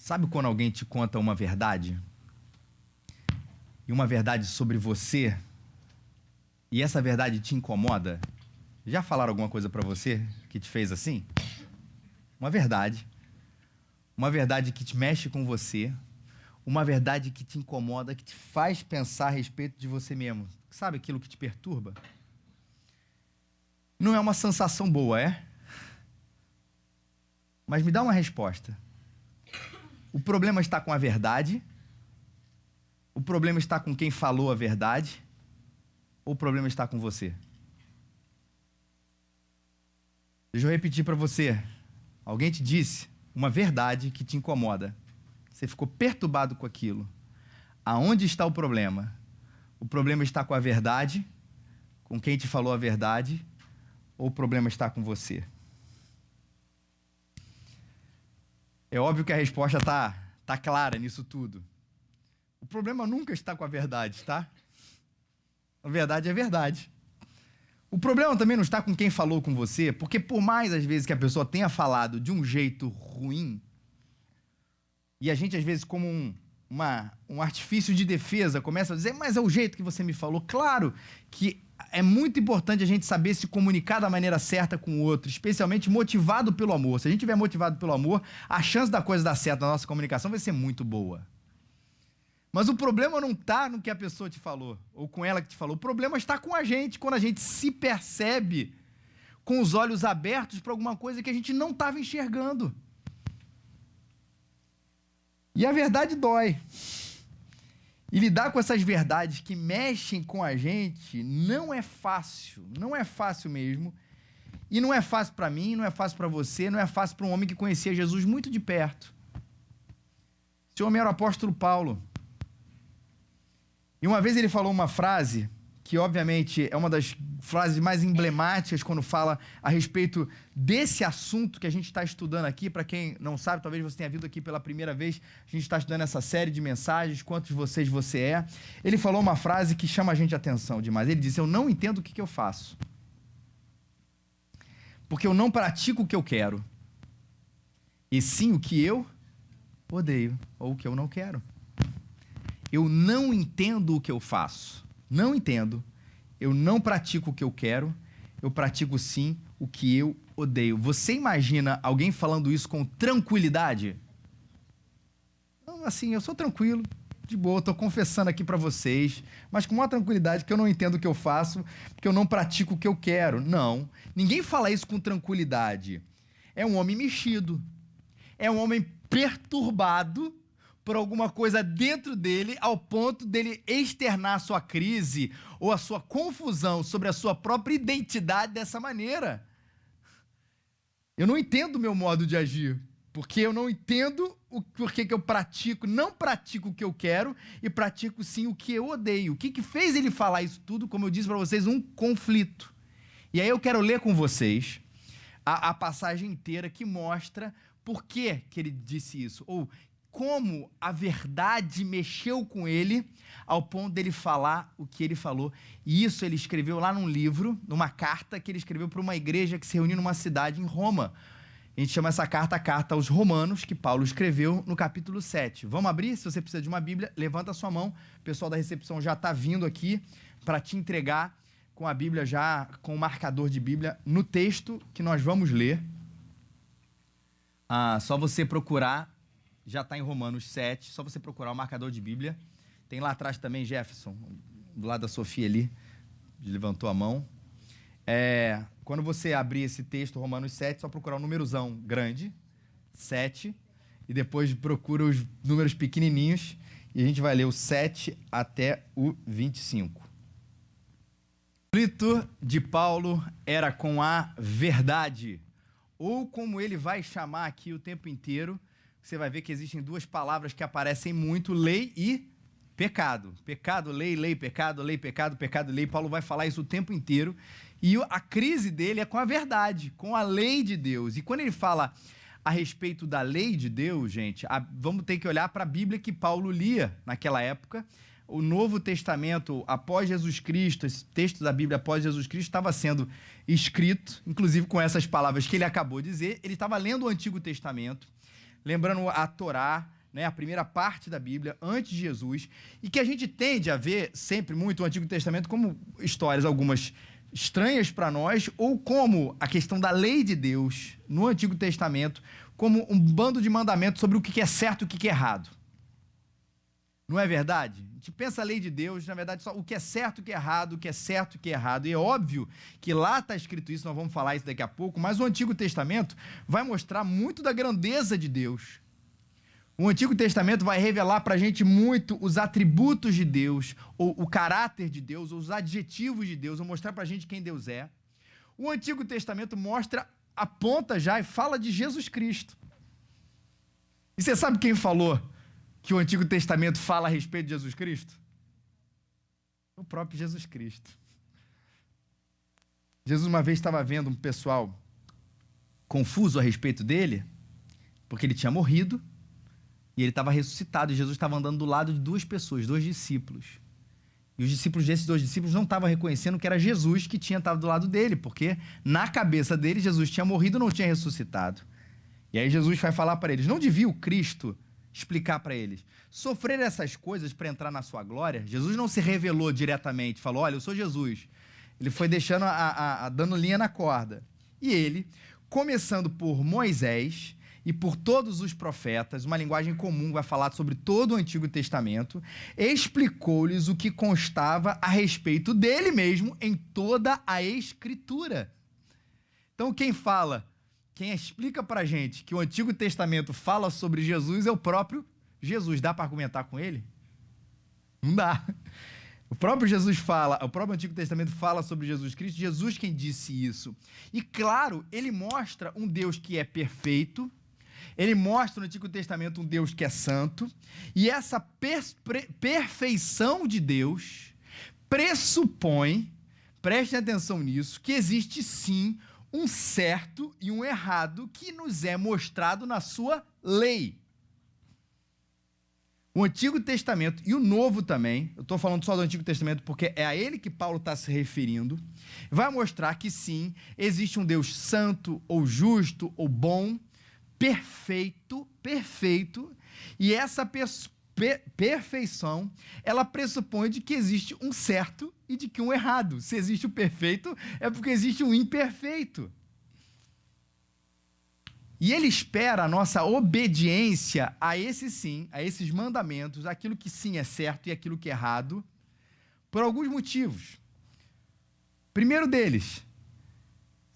Sabe quando alguém te conta uma verdade? E uma verdade sobre você, e essa verdade te incomoda? Já falaram alguma coisa pra você que te fez assim? Uma verdade que te mexe com você, uma verdade que te incomoda, que te faz pensar a respeito de você mesmo. Sabe aquilo que te perturba? Não é uma sensação boa, é? Mas me dá uma resposta. O problema está com a verdade? O problema está com quem falou a verdade? Ou o problema está com você? Deixa eu repetir para você. Alguém te disse uma verdade que te incomoda. Você ficou perturbado com aquilo. Aonde está o problema? O problema está com a verdade? Com quem te falou a verdade? Ou o problema está com você? É óbvio que a resposta tá clara nisso tudo. O problema nunca está com a verdade, tá? A verdade é verdade. O problema também não está com quem falou com você, porque por mais às vezes que a pessoa tenha falado de um jeito ruim, e a gente às vezes como um artifício de defesa começa a dizer, mas é o jeito que você me falou. Claro que é muito importante a gente saber se comunicar da maneira certa com o outro, especialmente motivado pelo amor. Se a gente estiver motivado pelo amor, a chance da coisa dar certo na nossa comunicação vai ser muito boa. Mas o problema não está no que a pessoa te falou, ou com ela que te falou. O problema está com a gente, quando a gente se percebe com os olhos abertos para alguma coisa que a gente não estava enxergando. E a verdade dói. E lidar com essas verdades que mexem com a gente não é fácil mesmo. E não é fácil para mim, não é fácil para você, não é fácil para um homem que conhecia Jesus muito de perto. Esse homem era o apóstolo Paulo. E uma vez ele falou uma frase, que obviamente é uma das frases mais emblemáticas quando fala a respeito desse assunto que a gente está estudando aqui. Para quem não sabe, talvez você tenha vindo aqui pela primeira vez, a gente está estudando essa série de mensagens, quantos de vocês você é. Ele falou uma frase que chama a gente a atenção demais. Ele disse, eu não entendo o que eu faço, porque eu não pratico o que eu quero, e sim o que eu odeio, ou o que eu não quero. Eu não entendo o que eu faço. Não entendo. Eu não pratico o que eu quero. Eu pratico sim o que eu odeio. Você imagina alguém falando isso com tranquilidade? Não, assim, eu sou tranquilo, de boa, estou confessando aqui para vocês, mas com uma tranquilidade que eu não entendo o que eu faço, porque eu não pratico o que eu quero. Não. Ninguém fala isso com tranquilidade. É um homem mexido. É um homem perturbado por alguma coisa dentro dele, ao ponto dele externar a sua crise ou a sua confusão sobre a sua própria identidade dessa maneira. Eu não entendo o meu modo de agir, porque eu não entendo o porquê que eu não pratico o que eu quero e pratico sim o que eu odeio. O que fez ele falar isso tudo? Como eu disse para vocês, um conflito. E aí eu quero ler com vocês a passagem inteira que mostra por que ele disse isso, ou como a verdade mexeu com ele ao ponto dele falar o que ele falou. E isso ele escreveu lá num livro, numa carta que ele escreveu para uma igreja que se reuniu numa cidade em Roma. A gente chama essa carta a Carta aos Romanos, que Paulo escreveu no capítulo 7. Vamos abrir? Se você precisa de uma Bíblia, levanta a sua mão. O pessoal da recepção já está vindo aqui para te entregar com a Bíblia já, com o marcador de Bíblia, no texto que nós vamos ler. Só você procurar. Já está em Romanos 7, só você procurar o marcador de Bíblia. Tem lá atrás também, Jefferson, do lado da Sofia ali, levantou a mão. Quando você abrir esse texto, Romanos 7, só procurar o númerozão grande, 7, e depois procura os números pequenininhos, e a gente vai ler o 7 até o 25. O conflito de Paulo era com a verdade, ou como ele vai chamar aqui o tempo inteiro. Você vai ver que existem duas palavras que aparecem muito, lei e pecado. Pecado, lei, lei, pecado, pecado, lei. Paulo vai falar isso o tempo inteiro. E a crise dele é com a verdade, com a lei de Deus. E quando ele fala a respeito da lei de Deus, gente, vamos ter que olhar para a Bíblia que Paulo lia naquela época. O Novo Testamento, após Jesus Cristo, esse texto da Bíblia após Jesus Cristo estava sendo escrito, inclusive com essas palavras que ele acabou de dizer. Ele estava lendo o Antigo Testamento. lembrando a Torá, né, a primeira parte da Bíblia, antes de Jesus, e que a gente tende a ver sempre muito o Antigo Testamento como histórias, algumas estranhas para nós, ou como a questão da lei de Deus no Antigo Testamento, como um bando de mandamentos sobre o que é certo e o que é errado. Não é verdade? A gente pensa a lei de Deus, na verdade, só o que é certo e o que é errado, o que é certo e o que é errado. E é óbvio que lá está escrito isso, nós vamos falar isso daqui a pouco, mas o Antigo Testamento vai mostrar muito da grandeza de Deus. O Antigo Testamento vai revelar para a gente muito os atributos de Deus, ou o caráter de Deus, ou os adjetivos de Deus, ou mostrar para a gente quem Deus é. O Antigo Testamento mostra, aponta já e fala de Jesus Cristo. E você sabe quem falou que o Antigo Testamento fala a respeito de Jesus Cristo? O próprio Jesus Cristo. Jesus uma vez estava vendo um pessoal confuso a respeito dele, porque ele tinha morrido, e ele estava ressuscitado, e Jesus estava andando do lado de duas pessoas, dois discípulos. E os discípulos desses dois discípulos não estavam reconhecendo que era Jesus que tinha estado do lado dele, porque na cabeça dele Jesus tinha morrido e não tinha ressuscitado. E aí Jesus vai falar para eles, não devia o Cristo explicar para eles, sofrer essas coisas para entrar na sua glória? Jesus não se revelou diretamente, falou, olha, eu sou Jesus. Ele foi deixando, dando linha na corda. E ele, começando por Moisés e por todos os profetas, uma linguagem comum, vai falar sobre todo o Antigo Testamento, explicou-lhes o que constava a respeito dele mesmo em toda a Escritura. Então, quem explica pra gente que o Antigo Testamento fala sobre Jesus é o próprio Jesus. Dá para argumentar com ele? Não dá. O próprio Jesus fala, o próprio Antigo Testamento fala sobre Jesus Cristo, Jesus quem disse isso. E claro, ele mostra um Deus que é perfeito, ele mostra no Antigo Testamento um Deus que é santo, e essa perfeição de Deus pressupõe, prestem atenção nisso, que existe sim um certo e um errado que nos é mostrado na sua lei. O Antigo Testamento e o Novo também, eu estou falando só do Antigo Testamento porque é a ele que Paulo está se referindo, vai mostrar que sim, existe um Deus santo, ou justo, ou bom, perfeito, e essa perfeição, ela pressupõe de que existe um certo e de que um errado. Se existe o perfeito, é porque existe um imperfeito. E ele espera a nossa obediência a esses mandamentos, aquilo que sim é certo e aquilo que é errado, por alguns motivos. Primeiro deles,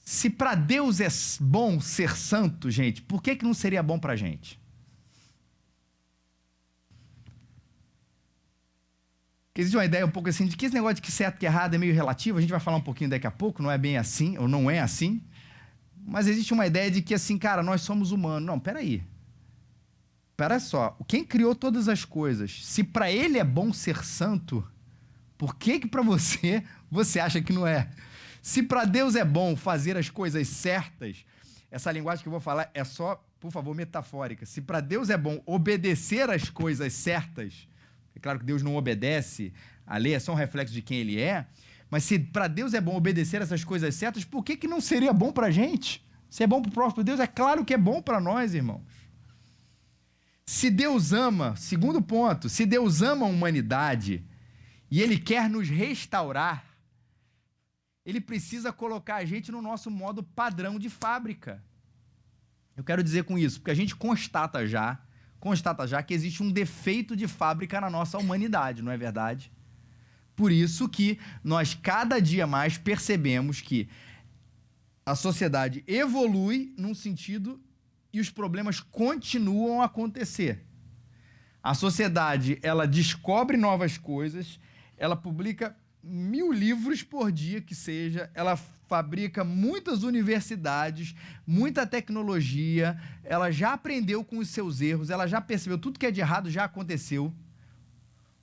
se para Deus é bom ser santo, gente, por que não seria bom para a gente? Porque existe uma ideia um pouco assim, de que esse negócio de que certo e errado é meio relativo, a gente vai falar um pouquinho daqui a pouco, não é bem assim, ou não é assim, mas existe uma ideia de que assim, cara, nós somos humanos. Não, peraí só, quem criou todas as coisas, se para ele é bom ser santo, por que para você acha que não é? Se para Deus é bom fazer as coisas certas, essa linguagem que eu vou falar é só, por favor, metafórica. Se para Deus é bom obedecer as coisas certas, é claro que Deus não obedece, a lei é só um reflexo de quem ele é, mas se para Deus é bom obedecer essas coisas certas, por que não seria bom para a gente? Se é bom para o próprio Deus, é claro que é bom para nós, irmãos. Se Deus ama, segundo ponto, se Deus ama a humanidade e ele quer nos restaurar, ele precisa colocar a gente no nosso modo padrão de fábrica. Eu quero dizer com isso, porque a gente constata já que existe um defeito de fábrica na nossa humanidade, não é verdade? Por isso que nós cada dia mais percebemos que a sociedade evolui num sentido e os problemas continuam a acontecer. A sociedade, ela descobre novas coisas, ela publica 1000 livros por dia que seja, ela fabrica muitas universidades, muita tecnologia, ela já aprendeu com os seus erros, ela já percebeu tudo que é de errado já aconteceu.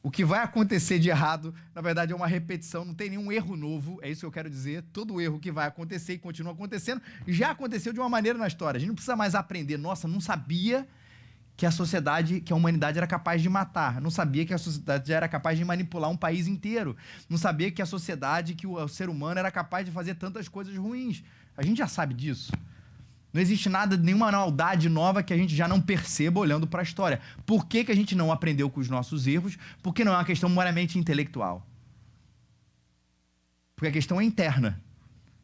O que vai acontecer de errado, na verdade, é uma repetição, não tem nenhum erro novo, é isso que eu quero dizer. Todo erro que vai acontecer e continua acontecendo, já aconteceu de uma maneira na história. A gente não precisa mais aprender. Nossa, não sabia que a humanidade era capaz de matar. Não sabia que a sociedade já era capaz de manipular um país inteiro. Não sabia que a sociedade, que o ser humano era capaz de fazer tantas coisas ruins. A gente já sabe disso. Não existe nada, nenhuma maldade nova que a gente já não perceba olhando para a história. Por que a gente não aprendeu com os nossos erros? Porque não é uma questão meramente intelectual. Porque a questão é interna.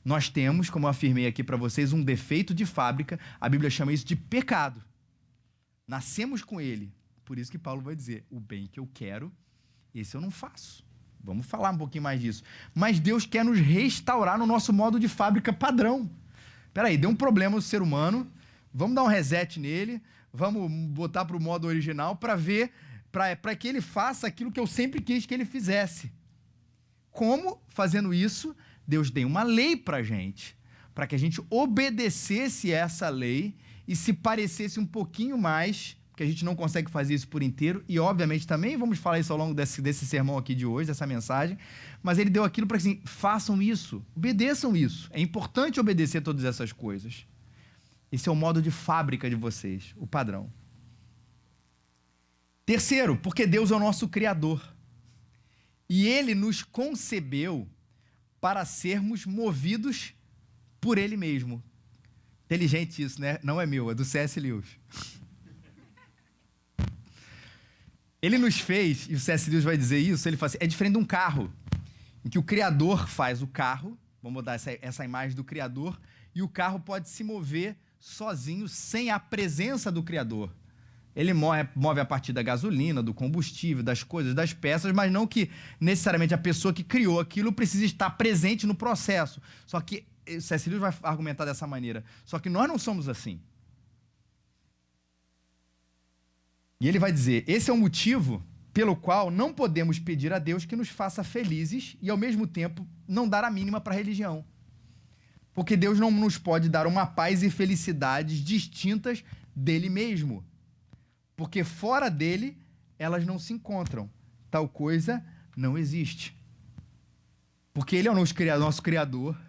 Nós temos, como eu afirmei aqui para vocês, um defeito de fábrica. A Bíblia chama isso de pecado. Nascemos com ele. Por isso que Paulo vai dizer, o bem que eu quero, esse eu não faço. Vamos falar um pouquinho mais disso. Mas Deus quer nos restaurar no nosso modo de fábrica padrão. Peraí, deu um problema no ser humano, vamos dar um reset nele, vamos botar para o modo original para ver, para que ele faça aquilo que eu sempre quis que ele fizesse. Como, fazendo isso, Deus deu uma lei para a gente, para que a gente obedecesse essa lei e se parecesse um pouquinho mais, porque a gente não consegue fazer isso por inteiro, e obviamente também vamos falar isso ao longo desse sermão aqui de hoje, dessa mensagem, mas ele deu aquilo para que assim, façam isso, obedeçam isso. É importante obedecer todas essas coisas. Esse é o modo de fábrica de vocês, o padrão. Terceiro, porque Deus é o nosso Criador. E Ele nos concebeu para sermos movidos por Ele mesmo. Inteligente isso, né? Não é meu, é do C.S. Lewis. Ele nos fez, e o C.S. Lewis vai dizer isso, ele fala assim, é diferente de um carro, em que o Criador faz o carro, vamos botar essa imagem do Criador, e o carro pode se mover sozinho, sem a presença do Criador. Ele move a partir da gasolina, do combustível, das coisas, das peças, mas não que necessariamente a pessoa que criou aquilo precise estar presente no processo. Só que, o C.S. Lewis vai argumentar dessa maneira, só que nós não somos assim. E ele vai dizer, esse é o motivo pelo qual não podemos pedir a Deus que nos faça felizes e, ao mesmo tempo, não dar a mínima para a religião. Porque Deus não nos pode dar uma paz e felicidades distintas dele mesmo. Porque fora dele, elas não se encontram. Tal coisa não existe. Porque ele é o nosso Criador,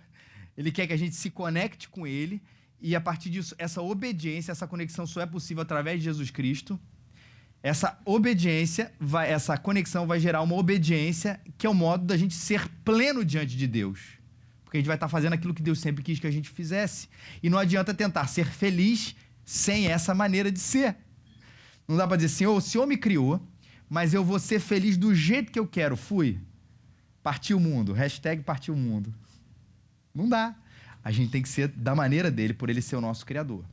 ele quer que a gente se conecte com ele, e a partir disso, essa obediência, essa conexão só é possível através de Jesus Cristo. Essa obediência, essa conexão vai gerar uma obediência que é o modo da gente ser pleno diante de Deus. Porque a gente vai estar fazendo aquilo que Deus sempre quis que a gente fizesse. E não adianta tentar ser feliz sem essa maneira de ser. Não dá para dizer assim, o Senhor me criou, mas eu vou ser feliz do jeito que eu quero. Fui. Partiu o mundo. # partiu o mundo. Não dá. A gente tem que ser da maneira dele, por ele ser o nosso Criador.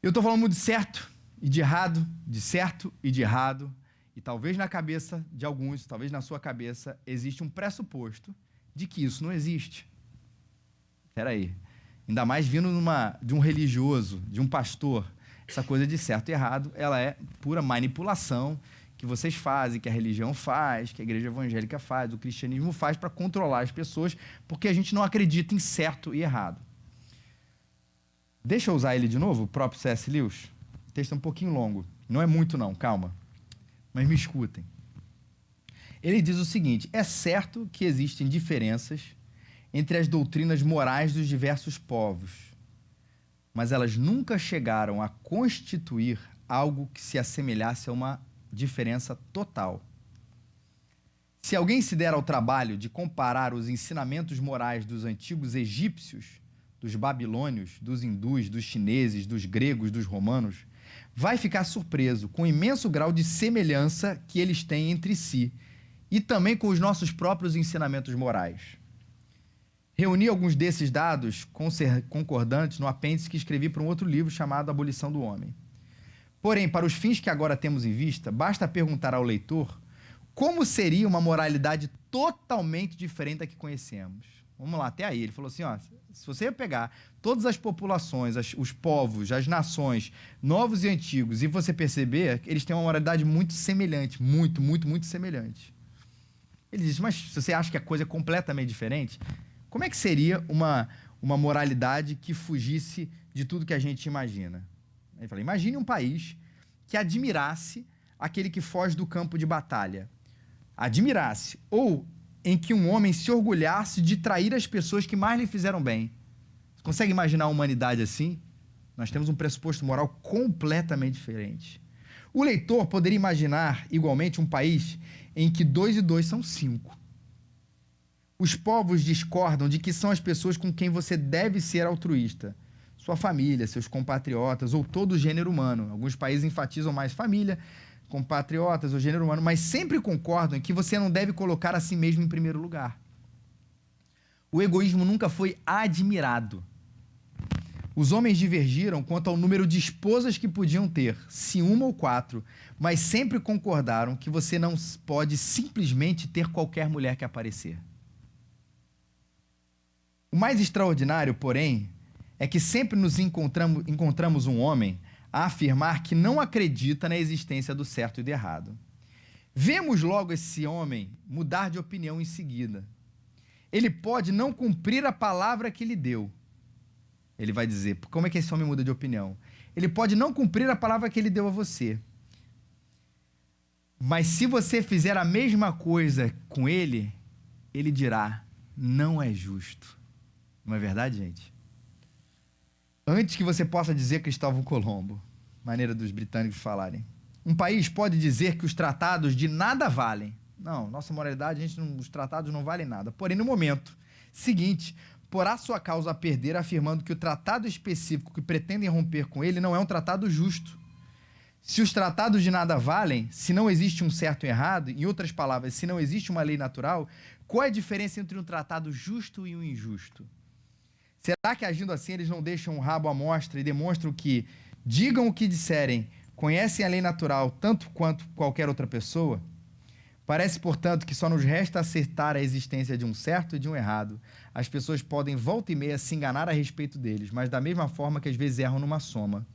Eu estou falando muito de certo e de errado, de certo e de errado, e talvez na cabeça de alguns, talvez na sua cabeça, existe um pressuposto de que isso não existe. Espera aí. Ainda mais vindo de um religioso, de um pastor, essa coisa de certo e errado, ela é pura manipulação que vocês fazem, que a religião faz, que a igreja evangélica faz, o cristianismo faz para controlar as pessoas, porque a gente não acredita em certo e errado. Deixa eu usar ele de novo, o próprio C.S. Lewis. O texto é um pouquinho longo. Não é muito não, calma. Mas me escutem. Ele diz o seguinte, é certo que existem diferenças entre as doutrinas morais dos diversos povos, mas elas nunca chegaram a constituir algo que se assemelhasse a uma diferença total. Se alguém se der ao trabalho de comparar os ensinamentos morais dos antigos egípcios, dos babilônios, dos hindus, dos chineses, dos gregos, dos romanos, vai ficar surpreso com o imenso grau de semelhança que eles têm entre si e também com os nossos próprios ensinamentos morais. Reuni alguns desses dados concordantes no apêndice que escrevi para um outro livro chamado Abolição do Homem. Porém, para os fins que agora temos em vista, basta perguntar ao leitor como seria uma moralidade totalmente diferente da que conhecemos. Vamos lá, até aí. Ele falou assim, ó, se você pegar todas as populações, os povos, as nações, novos e antigos, e você perceber, eles têm uma moralidade muito semelhante, muito, muito, muito semelhante. Ele disse, mas se você acha que a coisa é completamente diferente, como é que seria uma moralidade que fugisse de tudo que a gente imagina? Ele falou, imagine um país que admirasse aquele que foge do campo de batalha. Admirasse. Ou em que um homem se orgulhasse de trair as pessoas que mais lhe fizeram bem. Você consegue imaginar a humanidade assim? Nós temos um pressuposto moral completamente diferente. O leitor poderia imaginar, igualmente, um país em que 2 e 2 são 5. Os povos discordam de que são as pessoas com quem você deve ser altruísta. sua família, seus compatriotas ou todo o gênero humano. Alguns países enfatizam mais família, compatriotas ou gênero humano, mas sempre concordam em que você não deve colocar a si mesmo em primeiro lugar. O egoísmo nunca foi admirado. Os homens divergiram quanto ao número de esposas que podiam ter, se 1 ou 4, mas sempre concordaram que você não pode simplesmente ter qualquer mulher que aparecer. O mais extraordinário, porém, é que sempre nos encontramos um homem a afirmar que não acredita na existência do certo e do errado. Vemos logo esse homem mudar de opinião em seguida. Ele pode não cumprir a palavra que lhe deu. Ele vai dizer, como é que esse homem muda de opinião? Ele pode não cumprir a palavra que ele deu a você. Mas se você fizer a mesma coisa com ele, ele dirá, não é justo. Não é verdade, gente? Antes que você possa dizer Cristóvão Colombo, maneira dos britânicos falarem, um país pode dizer que os tratados de nada valem. Não, nossa moralidade, os tratados não valem nada. Porém, no momento seguinte, porá sua causa a perder, afirmando que o tratado específico que pretendem romper com ele não é um tratado justo. Se os tratados de nada valem, se não existe um certo e errado, em outras palavras, se não existe uma lei natural, qual é a diferença entre um tratado justo e um injusto? Será que agindo assim eles não deixam o rabo à mostra e demonstram que, digam o que disserem, conhecem a lei natural tanto quanto qualquer outra pessoa? Parece, portanto, que só nos resta acertar a existência de um certo e de um errado. As pessoas podem, volta e meia, se enganar a respeito deles, mas da mesma forma que às vezes erram numa soma.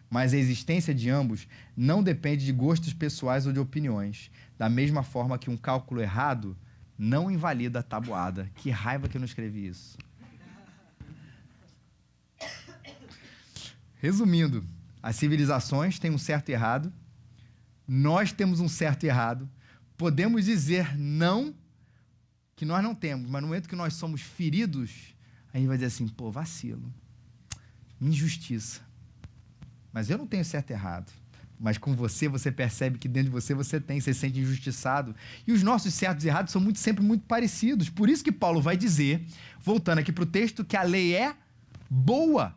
Mas a existência de ambos não depende de gostos pessoais ou de opiniões. Da mesma forma que um cálculo errado não invalida a tabuada. Que raiva que eu não escrevi isso. Resumindo, as civilizações têm um certo e errado, nós temos um certo e errado, podemos dizer não, que nós não temos, mas no momento que nós somos feridos, a gente vai dizer assim, pô, vacilo, injustiça, mas eu não tenho certo e errado, mas com você, você percebe que dentro de você, você se sente injustiçado, e os nossos certos e errados são sempre muito parecidos, por isso que Paulo vai dizer, voltando aqui para o texto, que a lei é boa.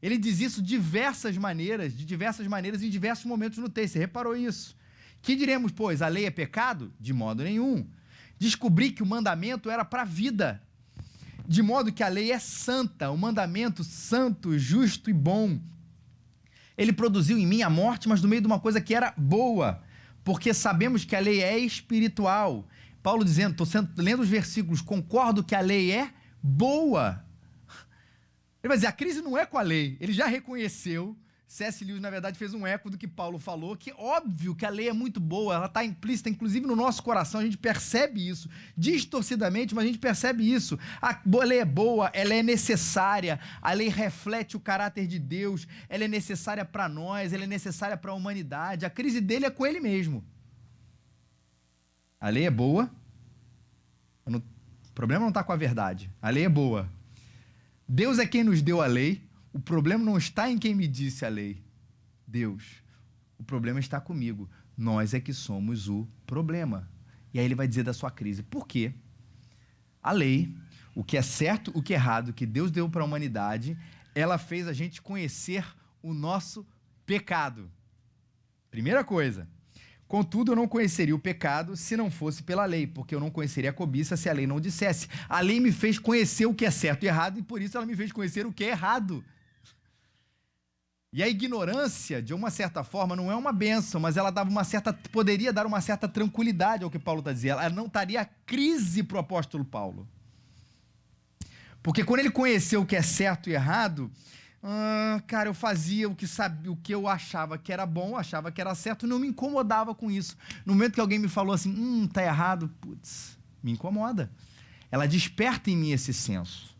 Ele diz isso de diversas maneiras, em diversos momentos no texto. Você reparou isso? Que diremos, pois, a lei é pecado? De modo nenhum. Descobri que o mandamento era para a vida. De modo que a lei é santa, o mandamento santo, justo e bom. Ele produziu em mim a morte, mas no meio de uma coisa que era boa. Porque sabemos que a lei é espiritual. Paulo dizendo, lendo os versículos, concordo que a lei é boa. Ele vai dizer, a crise não é com a lei. Ele já reconheceu, C.S. Lewis, na verdade, fez um eco do que Paulo falou, que óbvio que a lei é muito boa, ela está implícita, inclusive no nosso coração, a gente percebe isso, distorcidamente, mas a gente percebe isso. A lei é boa, ela é necessária, a lei reflete o caráter de Deus, ela é necessária para nós, ela é necessária para a humanidade, a crise dele é com ele mesmo. A lei é boa, o problema não está com a verdade, a lei é boa. Deus é quem nos deu a lei, o problema não está em quem me disse a lei. Deus. O problema está comigo. Nós é que somos o problema. E aí ele vai dizer da sua crise. Por quê? A lei, o que é certo, o que é errado, que Deus deu para a humanidade, ela fez a gente conhecer o nosso pecado. Primeira coisa. Contudo, eu não conheceria o pecado se não fosse pela lei, porque eu não conheceria a cobiça se a lei não dissesse. A lei me fez conhecer o que é certo e errado, e por isso ela me fez conhecer o que é errado. E a ignorância, de uma certa forma, não é uma bênção, mas ela poderia dar uma certa tranquilidade ao que Paulo está dizendo. Ela não estaria crise para o apóstolo Paulo. Porque quando ele conheceu o que é certo e errado, cara, eu fazia o que eu achava que era bom, achava que era certo, e não me incomodava com isso. No momento que alguém me falou assim, tá errado, putz, me incomoda. Ela desperta em mim esse senso.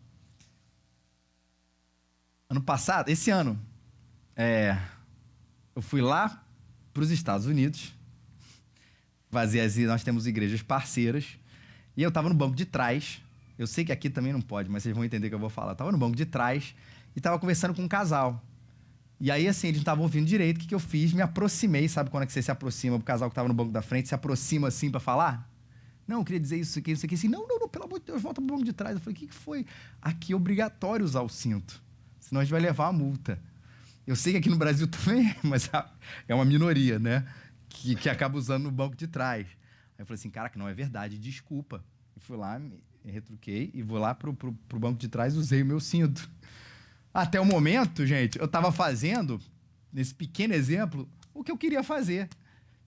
Esse ano, eu fui lá para os Estados Unidos, nós temos igrejas parceiras, e eu estava no banco de trás. Eu sei que aqui também não pode, mas vocês vão entender o que eu vou falar. Eu estava no banco de trás e estava conversando com um casal. E aí, assim, eles não estavam ouvindo direito. O que eu fiz? Me aproximei. Sabe quando é que você se aproxima pro casal que estava no banco da frente, se aproxima assim para falar? Não, eu queria dizer isso aqui. Assim, não, pelo amor de Deus, volta pro banco de trás. Eu falei, o que foi? Aqui é obrigatório usar o cinto. senão a gente vai levar uma multa. Eu sei que aqui no Brasil também é, mas é uma minoria, né? Que acaba usando no banco de trás. Aí eu falei assim, caraca, não é verdade, desculpa. E fui lá, me retruquei e vou lá pro banco de trás e usei o meu cinto. Até o momento, gente, eu estava fazendo, nesse pequeno exemplo, o que eu queria fazer.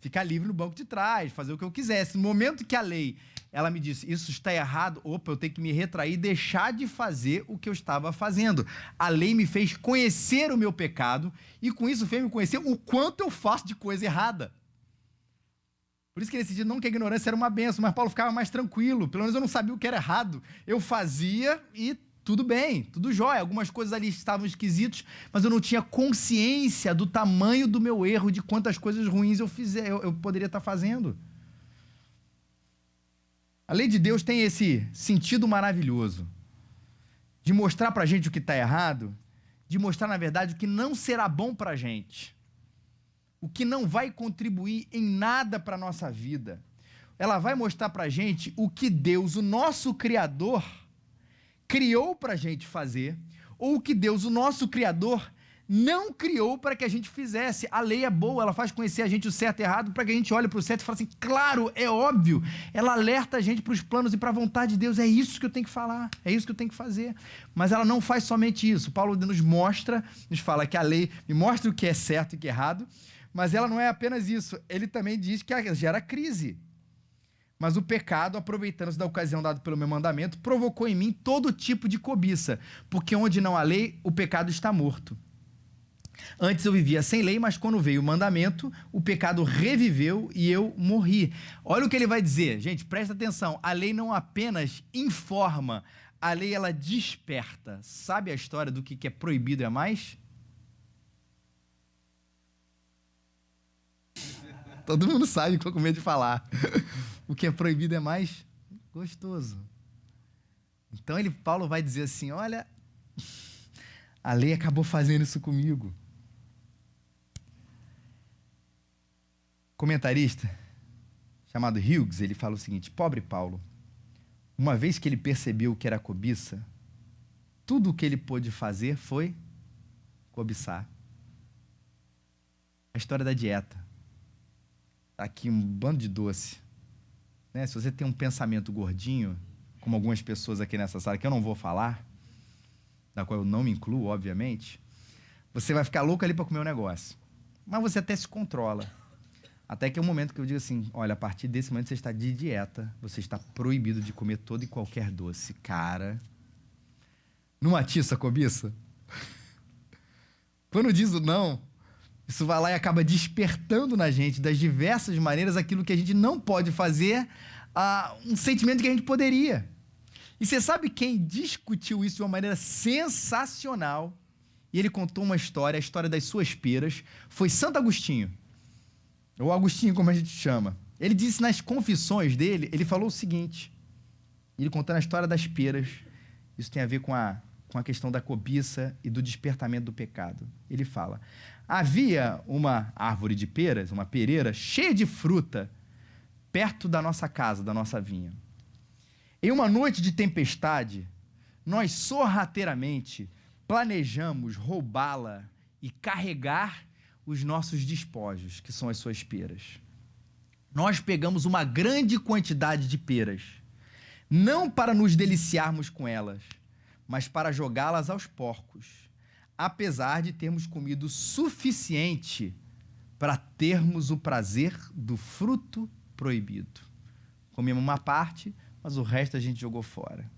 Ficar livre no banco de trás, fazer o que eu quisesse. No momento que a lei, ela me disse, isso está errado, opa, eu tenho que me retrair e deixar de fazer o que eu estava fazendo. A lei me fez conhecer o meu pecado e com isso fez me conhecer o quanto eu faço de coisa errada. Por isso que nesse dia, não que a ignorância era uma benção, mas Paulo ficava mais tranquilo. Pelo menos eu não sabia o que era errado. Eu fazia e tudo bem, tudo jóia. Algumas coisas ali estavam esquisitas, mas eu não tinha consciência do tamanho do meu erro, de quantas coisas ruins eu poderia estar fazendo. A lei de Deus tem esse sentido maravilhoso de mostrar pra gente o que está errado, de mostrar, na verdade, o que não será bom pra gente, o que não vai contribuir em nada para a nossa vida. Ela vai mostrar pra gente o que Deus, o nosso Criador, criou para a gente fazer, ou o que Deus, o nosso Criador, não criou para que a gente fizesse. A lei é boa, ela faz conhecer a gente o certo e errado, para que a gente olhe para o certo e fale assim, claro, é óbvio. Ela alerta a gente para os planos e para a vontade de Deus. É isso que eu tenho que falar, é isso que eu tenho que fazer. Mas ela não faz somente isso. Paulo nos mostra, nos fala que a lei me mostra o que é certo e o que é errado, mas ela não é apenas isso. Ele também diz que gera crise. Mas o pecado, aproveitando-se da ocasião dada pelo meu mandamento, provocou em mim todo tipo de cobiça, porque onde não há lei, o pecado está morto. Antes eu vivia sem lei, mas quando veio o mandamento, o pecado reviveu e eu morri. Olha o que ele vai dizer, gente, presta atenção, a lei não apenas informa, a lei ela desperta. Sabe a história do que é proibido é mais? Todo mundo sabe, estou com medo de falar. O que é proibido é mais gostoso. Então Paulo vai dizer assim, olha, a lei acabou fazendo isso comigo. Comentarista chamado Hughes, ele fala o seguinte, pobre Paulo, uma vez que ele percebeu o que era cobiça, tudo o que ele pôde fazer foi cobiçar. A história da dieta. Tá aqui um bando de doce. Né? Se você tem um pensamento gordinho, como algumas pessoas aqui nessa sala, que eu não vou falar, da qual eu não me incluo, obviamente, você vai ficar louco ali para comer um negócio. Mas você até se controla. Até que é um momento que eu digo assim, olha, a partir desse momento você está de dieta, você está proibido de comer todo e qualquer doce. Cara, não atiça a cobiça? Quando diz o não, isso vai lá e acaba despertando na gente, das diversas maneiras, aquilo que a gente não pode fazer, um sentimento que a gente poderia. E você sabe quem discutiu isso de uma maneira sensacional? E ele contou uma história, a história das suas peras, foi Santo Agostinho, ou Agostinho, como a gente chama. Ele disse nas confissões dele, ele falou o seguinte, ele contando a história das peras, isso tem a ver com a questão da cobiça e do despertamento do pecado. Ele fala, havia uma árvore de peras, uma pereira, cheia de fruta, perto da nossa casa, da nossa vinha. Em uma noite de tempestade, nós sorrateiramente planejamos roubá-la e carregar os nossos despojos, que são as suas peras. Nós pegamos uma grande quantidade de peras, não para nos deliciarmos com elas, mas para jogá-las aos porcos, apesar de termos comido o suficiente para termos o prazer do fruto proibido. Comemos uma parte, mas o resto a gente jogou fora.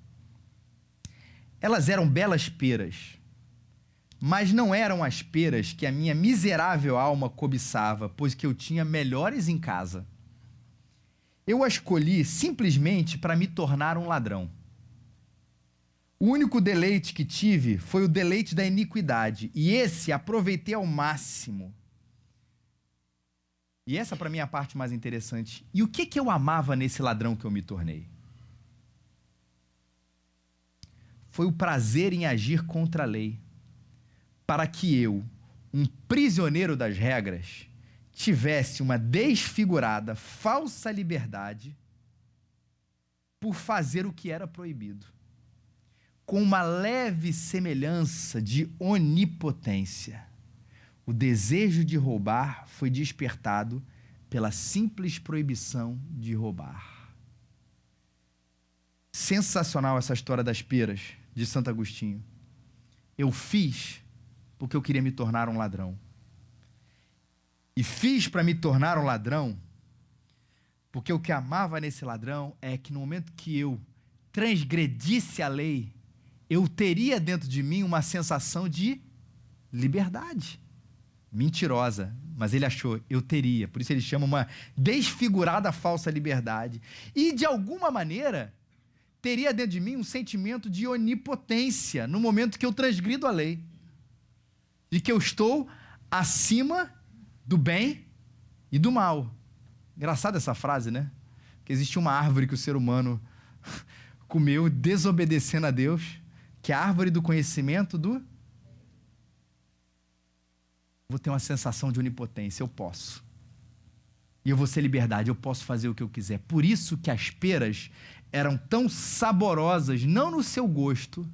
Elas eram belas peras, mas não eram as peras que a minha miserável alma cobiçava, pois que eu tinha melhores em casa. Eu as colhi simplesmente para me tornar um ladrão. O único deleite que tive foi o deleite da iniquidade, e esse aproveitei ao máximo. E essa para mim é a parte mais interessante. E o que eu amava nesse ladrão que eu me tornei? Foi o prazer em agir contra a lei, para que eu, um prisioneiro das regras, tivesse uma desfigurada, falsa liberdade por fazer o que era proibido. com uma leve semelhança de onipotência. O desejo de roubar foi despertado pela simples proibição de roubar. Sensacional essa história das peras de Santo Agostinho. Eu fiz porque eu queria me tornar um ladrão. E fiz para me tornar um ladrão porque o que amava nesse ladrão é que no momento que eu transgredisse a lei, eu teria dentro de mim uma sensação de liberdade. Mentirosa, mas ele achou, eu teria. Por isso ele chama uma desfigurada falsa liberdade. E de alguma maneira, teria dentro de mim um sentimento de onipotência no momento que eu transgrido a lei. De que eu estou acima do bem e do mal. Engraçada essa frase, né? Que existe uma árvore que o ser humano comeu desobedecendo a Deus, que é a árvore do conhecimento do... Vou ter uma sensação de onipotência, eu posso. E eu vou ser liberdade, eu posso fazer o que eu quiser. Por isso que as peras eram tão saborosas, não no seu gosto,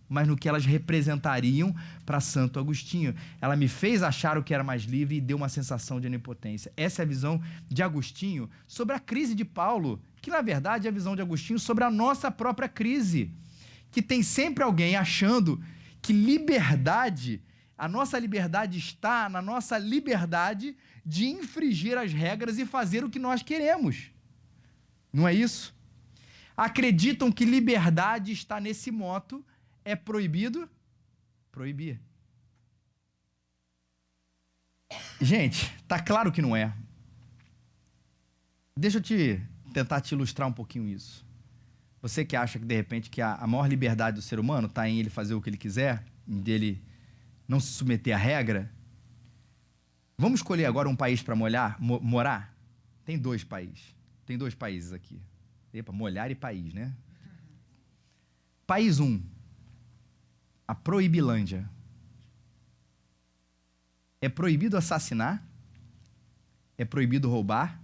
mas no que elas representariam para Santo Agostinho. Ela me fez achar o que era mais livre e deu uma sensação de onipotência. Essa é a visão de Agostinho sobre a crise de Paulo, que na verdade é a visão de Agostinho sobre a nossa própria crise, que tem sempre alguém achando que liberdade, a nossa liberdade está na nossa liberdade de infringir as regras e fazer o que nós queremos. Não é isso? Acreditam que liberdade está nesse moto, é proibido proibir. Gente, tá claro que não é. Deixa eu tentar te ilustrar um pouquinho isso. Você que acha que, de repente, que a maior liberdade do ser humano está em ele fazer o que ele quiser, em dele não se submeter à regra. Vamos escolher agora um país para morar? Tem dois países aqui. Epa, molhar e país, né? País 1. A Proibilândia. É proibido assassinar, é proibido roubar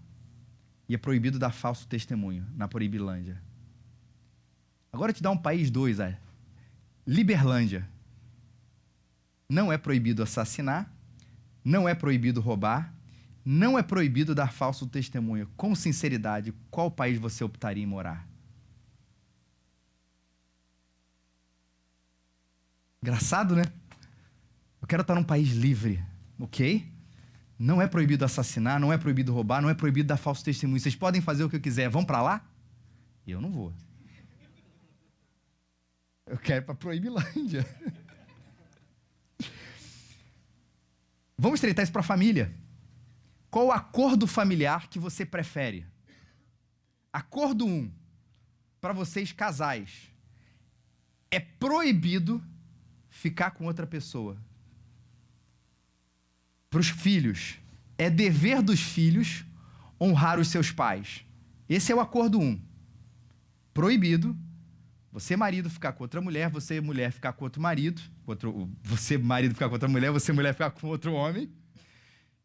e é proibido dar falso testemunho na Proibilândia. Agora eu te dá um país 2, Liberlândia. Não é proibido assassinar, não é proibido roubar, não é proibido dar falso testemunho. Com sinceridade, qual país você optaria em morar? Engraçado, né? Eu quero estar num país livre, ok? Não é proibido assassinar, não é proibido roubar, não é proibido dar falso testemunho. Vocês podem fazer o que eu quiser. Vão para lá? Eu não vou. Eu quero ir para a Proibilândia. Vamos estreitar isso para a família. Qual o acordo familiar que você prefere? Acordo 1. Para vocês, casais. É proibido ficar com outra pessoa. Para os filhos, é dever dos filhos honrar os seus pais. Esse é o acordo 1. Proibido você, marido, ficar com outra mulher, você, mulher, ficar com outro marido, você, marido, ficar com outra mulher, você, mulher, ficar com outro homem.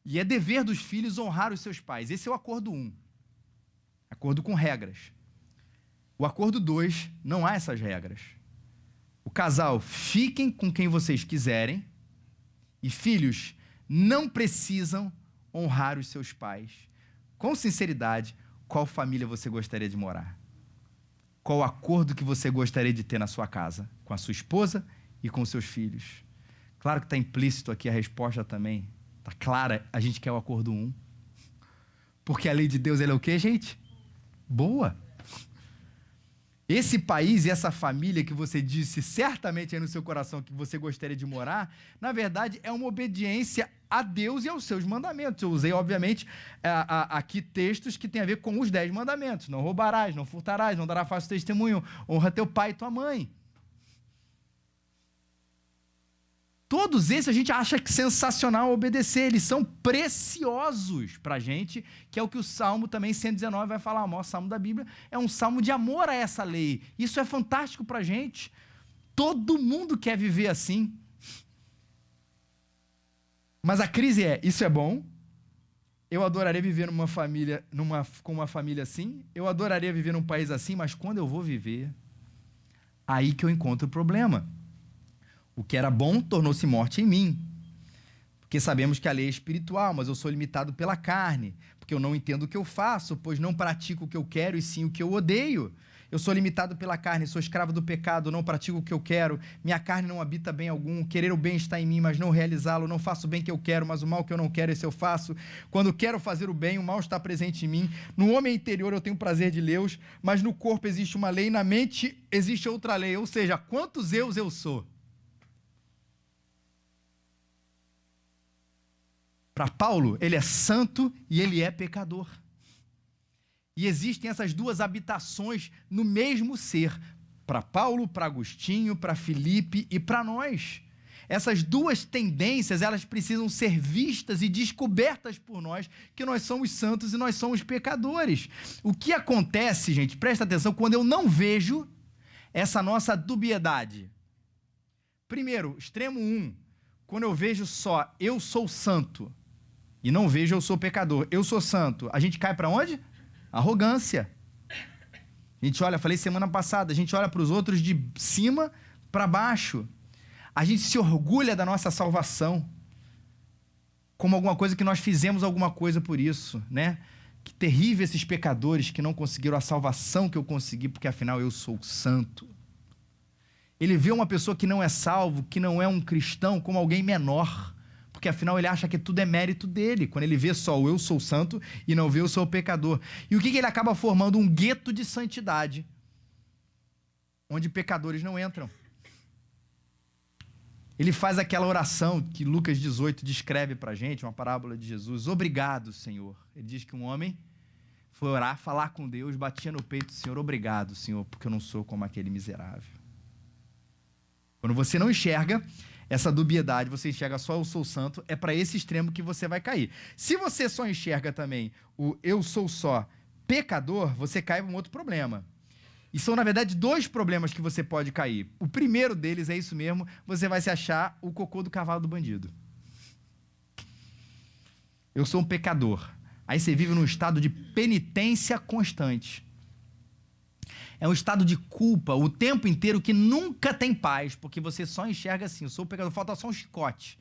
E é dever dos filhos honrar os seus pais. Esse é o acordo 1. Acordo com regras. O acordo 2, não há essas regras. O casal, fiquem com quem vocês quiserem, e filhos não precisam honrar os seus pais. Com sinceridade, qual família você gostaria de morar? Qual acordo que você gostaria de ter na sua casa, com a sua esposa e com os seus filhos? Claro que está implícito aqui a resposta também. Está clara, a gente quer o acordo 1. Porque a lei de Deus, ela é o quê, gente? Boa. Esse país e essa família que você disse certamente aí no seu coração que você gostaria de morar, na verdade é uma obediência a Deus e aos seus mandamentos. Eu usei, obviamente, aqui textos que têm a ver com os 10 mandamentos. Não roubarás, não furtarás, não darás falso testemunho, honra teu pai e tua mãe. Todos esses a gente acha que sensacional obedecer, eles são preciosos para a gente, que é o que o Salmo também 119 vai falar, o maior salmo da Bíblia, é um salmo de amor a essa lei. Isso é fantástico para a gente. Todo mundo quer viver assim. Mas a crise isso é bom, eu adoraria viver numa família, com uma família assim, eu adoraria viver num país assim, mas quando eu vou viver, Aí que eu encontro o problema. O que era bom tornou-se morte em mim. Porque sabemos que a lei é espiritual, mas eu sou limitado pela carne. Porque eu não entendo o que eu faço, pois não pratico o que eu quero e sim o que eu odeio. Eu sou limitado pela carne, sou escravo do pecado, não pratico o que eu quero. Minha carne não habita bem algum. Querer o bem está em mim, mas não realizá-lo. Não faço o bem que eu quero, mas o mal que eu não quero, esse eu faço. Quando quero fazer o bem, o mal está presente em mim. No homem interior eu tenho prazer de Deus, mas no corpo existe uma lei, na mente existe outra lei. Ou seja, quantos eu sou? Para Paulo, ele é santo e ele é pecador. E existem essas duas habitações no mesmo ser. Para Paulo, para Agostinho, para Filipe e para nós. Essas duas tendências, elas precisam ser vistas e descobertas por nós, que nós somos santos e nós somos pecadores. O que acontece, gente, presta atenção, quando eu não vejo essa nossa dubiedade? Primeiro, extremo 1, quando eu vejo só eu sou santo e não vejo eu sou pecador, eu sou santo, a gente cai para onde? Arrogância. A gente olha, falei semana passada, a gente olha para os outros de cima para baixo. A gente se orgulha da nossa salvação, como alguma coisa que nós fizemos alguma coisa por isso, né? Que terrível esses pecadores que não conseguiram a salvação que eu consegui, porque afinal eu sou santo. Ele vê uma pessoa que não é salvo, que não é um cristão, como alguém menor, porque afinal ele acha que tudo é mérito dele, quando ele vê só o eu sou santo e não vê eu sou pecador. E o que ele acaba formando? Um gueto de santidade, onde pecadores não entram. Ele faz aquela oração que Lucas 18 descreve para a gente, uma parábola de Jesus. Obrigado, Senhor. Ele diz que um homem foi orar, falar com Deus, batia no peito, Senhor, obrigado, Senhor, porque eu não sou como aquele miserável. Quando você não enxerga essa dubiedade, você enxerga só eu sou santo, é para esse extremo que você vai cair. Se você só enxerga também o eu sou só pecador, você cai em um outro problema. E são, na verdade, dois problemas que você pode cair. O primeiro deles é isso mesmo, você vai se achar o cocô do cavalo do bandido. Eu sou um pecador. Aí você vive num estado de penitência constante. É um estado de culpa o tempo inteiro que nunca tem paz, porque você só enxerga assim, eu sou um pecador, falta só um chicote.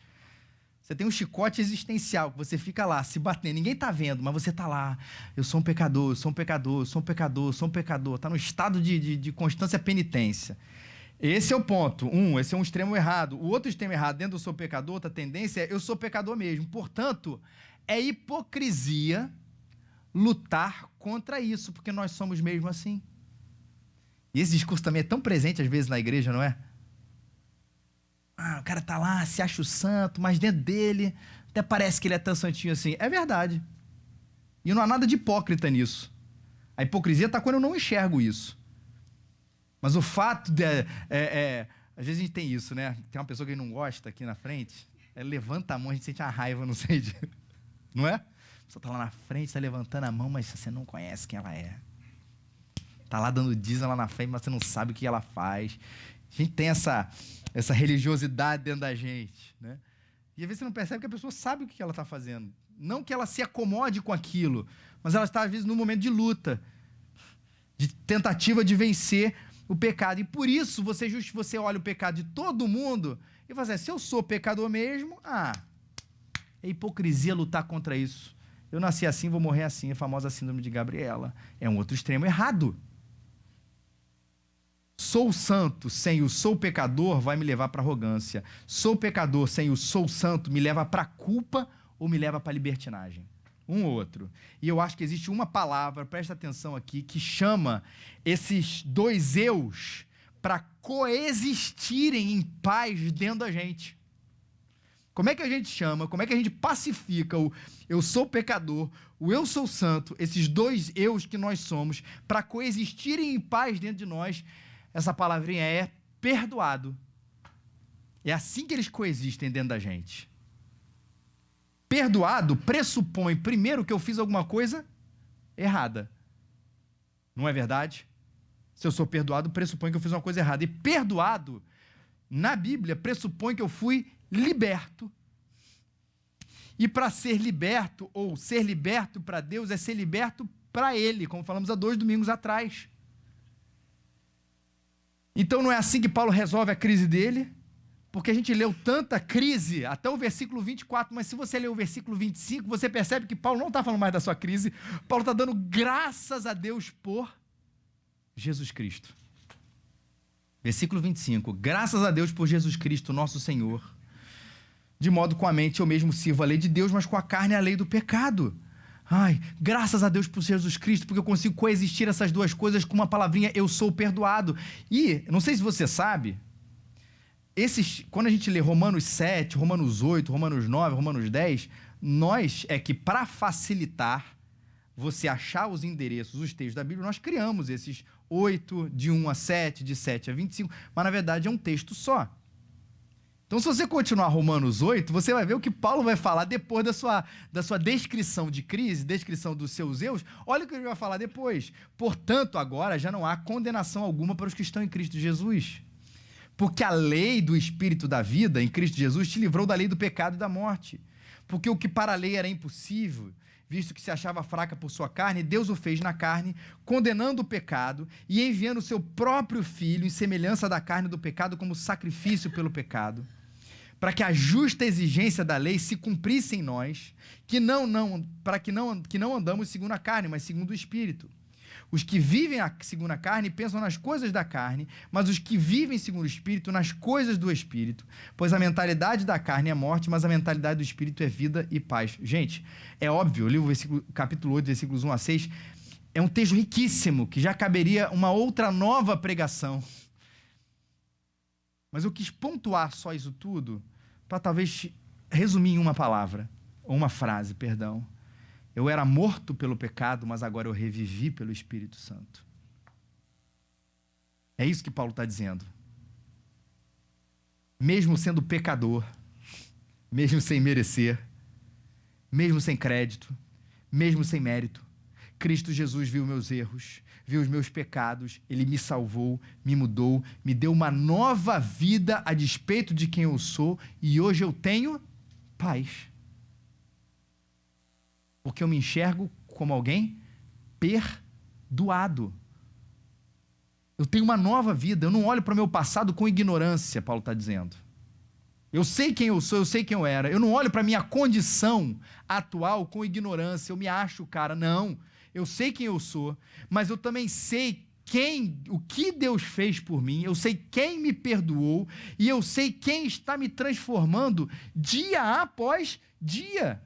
Você tem um chicote existencial, que você fica lá, se batendo, ninguém está vendo, mas você está lá, eu sou um pecador, eu sou um pecador, eu sou um pecador, eu sou um pecador, está no estado de constância penitência. Esse é o ponto, esse é um extremo errado. O outro extremo errado, dentro do sou pecador, outra tendência é eu sou pecador mesmo. Portanto, é hipocrisia lutar contra isso, porque nós somos mesmo assim. E esse discurso também é tão presente às vezes na igreja, não é? O cara tá lá, se acha o santo, mas dentro dele até parece que ele é tão santinho assim. É verdade. E não há nada de hipócrita nisso. A hipocrisia está quando eu não enxergo isso. Mas o fato de... às vezes a gente tem isso, né? Tem uma pessoa que a gente não gosta aqui na frente, ela levanta a mão, a gente sente uma raiva, não sei de... Não é? A pessoa está lá na frente, está levantando a mão, mas você não conhece quem ela é. Está lá dando dízimo lá na frente, mas você não sabe o que ela faz. A gente tem essa religiosidade dentro da gente, né? E às vezes você não percebe que a pessoa sabe o que ela está fazendo. Não que ela se acomode com aquilo, mas ela está, às vezes, num momento de luta, de tentativa de vencer o pecado. E por isso, você olha o pecado de todo mundo e fala assim, se eu sou pecador mesmo, é hipocrisia lutar contra isso. Eu nasci assim, vou morrer assim, a famosa síndrome de Gabriela. É um outro extremo errado. Sou santo sem o sou pecador vai me levar para arrogância. Sou pecador sem o sou santo me leva para culpa ou me leva para libertinagem. Um ou outro. E eu acho que existe uma palavra, presta atenção aqui, que chama esses dois eus para coexistirem em paz dentro da gente. Como é que a gente chama, como é que a gente pacifica o eu sou pecador, o eu sou santo, esses dois eus que nós somos, para coexistirem em paz dentro de nós? Essa palavrinha é perdoado. É assim que eles coexistem dentro da gente. Perdoado pressupõe, primeiro, que eu fiz alguma coisa errada. Não é verdade? Se eu sou perdoado, pressupõe que eu fiz uma coisa errada. E perdoado, na Bíblia, pressupõe que eu fui liberto. E para ser liberto, ou ser liberto para Deus, é ser liberto para Ele, como falamos há 2 domingos atrás. Então não é assim que Paulo resolve a crise dele, porque a gente leu tanta crise até o versículo 24, mas se você ler o versículo 25, você percebe que Paulo não está falando mais da sua crise, Paulo está dando graças a Deus por Jesus Cristo. Versículo 25, graças a Deus por Jesus Cristo, nosso Senhor, de modo que com a mente eu mesmo sirvo a lei de Deus, mas com a carne a lei do pecado. Ai, graças a Deus por Jesus Cristo, porque eu consigo coexistir essas duas coisas com uma palavrinha, eu sou perdoado. E, não sei se você sabe, quando a gente lê Romanos 7, Romanos 8, Romanos 9, Romanos 10, para facilitar você achar os endereços, os textos da Bíblia, nós criamos esses 8, de 1 a 7, de 7 a 25, mas na verdade é um texto só. Então, se você continuar Romanos 8, você vai ver o que Paulo vai falar depois da sua descrição de crise, descrição dos seus erros. Olha o que ele vai falar depois. Portanto, agora já não há condenação alguma para os que estão em Cristo Jesus. Porque a lei do Espírito da vida em Cristo Jesus te livrou da lei do pecado e da morte. Porque o que para a lei era impossível, visto que se achava fraca por sua carne, Deus o fez na carne, condenando o pecado e enviando o seu próprio Filho em semelhança da carne do pecado como sacrifício pelo pecado, para que a justa exigência da lei se cumprisse em nós, que não andamos segundo a carne, mas segundo o Espírito. Os que vivem segundo a carne pensam nas coisas da carne, mas os que vivem segundo o Espírito, nas coisas do Espírito. Pois a mentalidade da carne é morte, mas a mentalidade do Espírito é vida e paz. Gente, é óbvio, eu li o capítulo 8, versículos 1 a 6, é um texto riquíssimo, que já caberia uma outra nova pregação. Mas eu quis pontuar só isso tudo, para talvez resumir em uma palavra, ou uma frase, perdão. Eu era morto pelo pecado, mas agora eu revivi pelo Espírito Santo. É isso que Paulo está dizendo. Mesmo sendo pecador, mesmo sem merecer, mesmo sem crédito, mesmo sem mérito, Cristo Jesus viu meus erros, viu os meus pecados, Ele me salvou, me mudou, me deu uma nova vida a despeito de quem eu sou, e hoje eu tenho paz. Porque eu me enxergo como alguém perdoado. Eu tenho uma nova vida, eu não olho para o meu passado com ignorância, Paulo está dizendo. Eu sei quem eu sou, eu sei quem eu era. Eu não olho para a minha condição atual com ignorância, eu me acho, cara, não. Eu sei quem eu sou, mas eu também sei o que Deus fez por mim, eu sei quem me perdoou, e eu sei quem está me transformando dia após dia.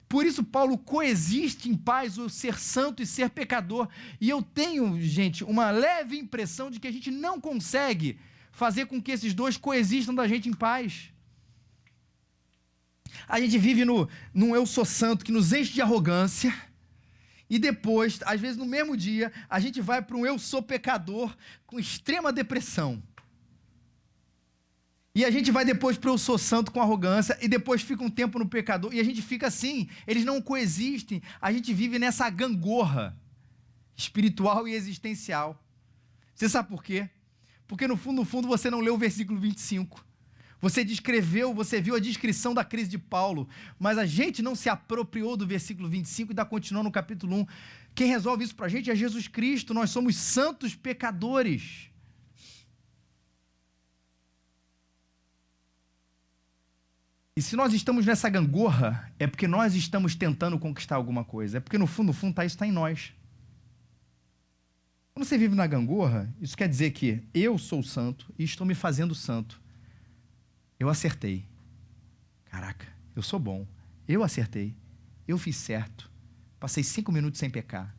Por isso, Paulo coexiste em paz o ser santo e ser pecador. E eu tenho, gente, uma leve impressão de que a gente não consegue fazer com que esses dois coexistam da gente em paz. A gente vive num eu sou santo que nos enche de arrogância. E depois, às vezes no mesmo dia, a gente vai para um eu sou pecador com extrema depressão. E a gente vai depois para eu sou santo com arrogância, e depois fica um tempo no pecador, e a gente fica assim, eles não coexistem, a gente vive nessa gangorra espiritual e existencial. Você sabe por quê? Porque no fundo você não leu o versículo 25. Você viu a descrição da crise de Paulo, mas a gente não se apropriou do versículo 25 e ainda continuou no capítulo 1. Quem resolve isso para a gente é Jesus Cristo, nós somos santos pecadores. E se nós estamos nessa gangorra, é porque nós estamos tentando conquistar alguma coisa. É porque no fundo isso está em nós. Quando você vive na gangorra, isso quer dizer que eu sou santo e estou me fazendo santo. Eu acertei. Caraca, eu sou bom. Eu acertei. Eu fiz certo. Passei 5 minutos sem pecar.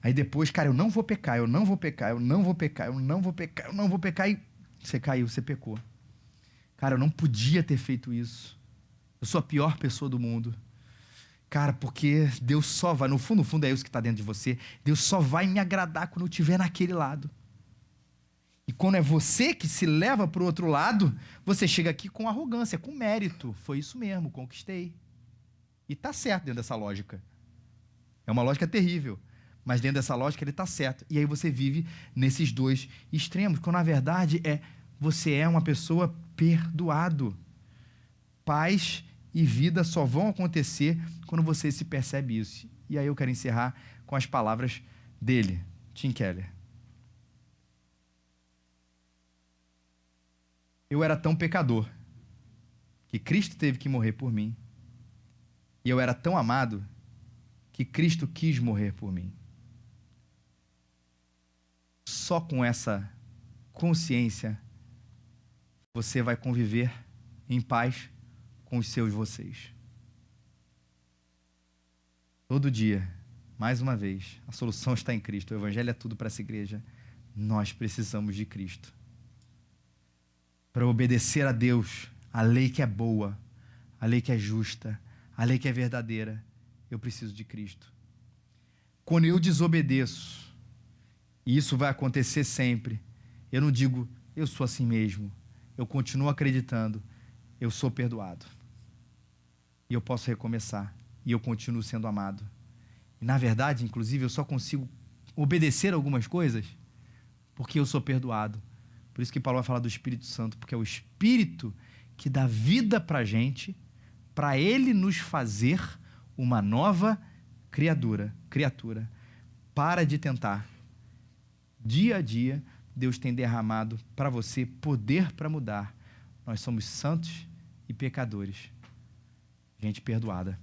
Aí depois, cara, eu não vou pecar, eu não vou pecar, eu não vou pecar, eu não vou pecar, eu não vou pecar. E você caiu, você pecou. Cara, eu não podia ter feito isso. Eu sou a pior pessoa do mundo. Cara, porque Deus só vai, no fundo é isso que está dentro de você, Deus só vai me agradar quando eu estiver naquele lado. E quando é você que se leva para o outro lado, você chega aqui com arrogância, com mérito. Foi isso mesmo, conquistei. E está certo dentro dessa lógica. É uma lógica terrível, mas dentro dessa lógica ele está certo. E aí você vive nesses dois extremos, quando na verdade você é uma pessoa perdoado. Paz e vida só vão acontecer quando você se percebe isso. E aí eu quero encerrar com as palavras dele, Tim Keller. Eu era tão pecador que Cristo teve que morrer por mim. E eu era tão amado que Cristo quis morrer por mim. Só com essa consciência você vai conviver em paz com os seus vocês. Todo dia, mais uma vez, a solução está em Cristo. O Evangelho é tudo para essa igreja. Nós precisamos de Cristo. Para obedecer a Deus, a lei que é boa, a lei que é justa, a lei que é verdadeira, eu preciso de Cristo. Quando eu desobedeço, e isso vai acontecer sempre, eu não digo, eu sou assim mesmo. Eu continuo acreditando, eu sou perdoado. E eu posso recomeçar. E eu continuo sendo amado. E na verdade, inclusive, eu só consigo obedecer algumas coisas porque eu sou perdoado. Por isso que Paulo vai falar do Espírito Santo, porque é o Espírito que dá vida para a gente, para Ele nos fazer uma nova criatura. Para de tentar. Dia a dia, Deus tem derramado para você poder para mudar. Nós somos santos e pecadores. Gente perdoada.